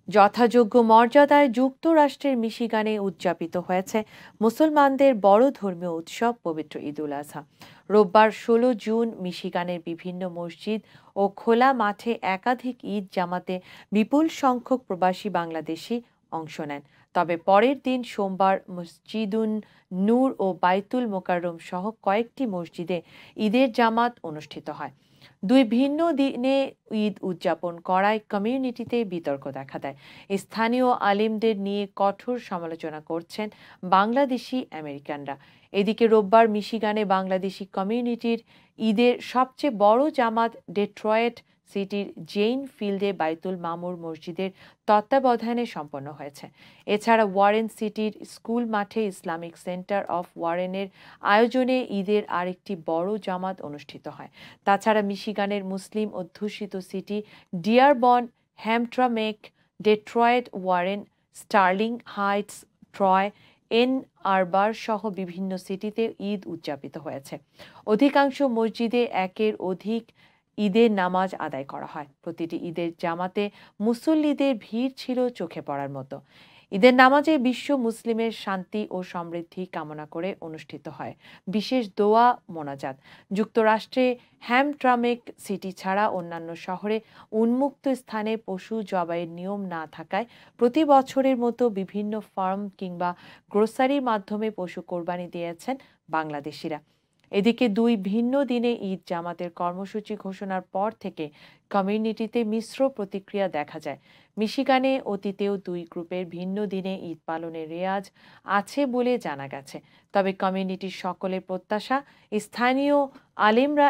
যথাযোগ্য মর্যাদায় যুক্তরাষ্ট্রের মিশিগানে উদযাপিত হয়েছে মুসলমানদের বড় ধর্মীয় উৎসব পবিত্র ঈদ উল আজহা। রোববার ১৬ জুন মিশিগানের বিভিন্ন মসজিদ ও খোলা মাঠে একাধিক ঈদ জামাতে বিপুল সংখ্যক প্রবাসী বাংলাদেশি অংশ নেন। তবে পরের দিন সোমবার মসজিদুন নূর ও বাইতুল মোকাররম সহ কয়েকটি মসজিদে ঈদের জামাত অনুষ্ঠিত হয়। দুই ভিন্ন দিনে ঈদ উদযাপন করায় কমিউনিটিতে বিতর্ক দেখা দেয়। স্থানীয় আলিমদের নিয়ে কঠোর সমালোচনা করছেন বাংলাদেশি আমেরিকানরা। এদিকে রোববার মিশিগানে বাংলাদেশি কমিউনিটির ঈদের সবচেয়ে বড় জামাত ডেট্রয়েট সিটির জেইন ফিল্ডে বাইতুল মামুর মসজিদের তত্ত্বাবধানে সম্পন্ন হয়েছে। এছাড়া ওয়ারেন সিটির স্কুল মাঠে ইসলামিক সেন্টার অফ ওয়ারেনের আয়োজনে ঈদের আরেকটি বড় জামাত অনুষ্ঠিত হয়। তাছাড়া মিশিগানের মুসলিম অধ্যুষিত city Dearborn, Hamtramck, Detroit, Warren, Sterling Heights, Troy, Ann Arbor সহ বিভিন্ন সিটিতে ঈদ উদযাপিত হয়েছে। অধিকাংশ মসজিদে একের অধিক ঈদের নামাজ আদায় করা হয়। প্রতিটি ঈদের জামাতে মুসল্লিদের ভিড় ছিল চোখে পড়ার মতো। ঈদের নামাজে বিশ্ব মুসলিমের শান্তি ও সমৃদ্ধি কামনা করে অনুষ্ঠিত হয় বিশেষ দোয়া মোনাজাত। যুক্তরাষ্ট্রে হ্যামট্রামেক সিটি ছাড়া অন্যান্য শহরে উন্মুক্ত স্থানে পশু জবাইয়ের নিয়ম না থাকায় প্রতি বছরের মতো বিভিন্ন ফার্ম কিংবা গ্রোসারির মাধ্যমে পশু কোরবানি দিয়েছেন বাংলাদেশিরা। এদিকে দুই ভিন্ন দিনে ঈদ জামাতের কর্মসূচি ঘোষণার পর থেকে কমিউনিটিতে মিশ্র প্রতিক্রিয়া দেখা যায়। মিশিগানে অতীতেও দুই গ্রুপের ভিন্ন দিনে ঈদ পালনের রেওয়াজ আছে বলে জানা গেছে। তবে কমিউনিটির সকলের প্রত্যাশা স্থানীয় আলেমরা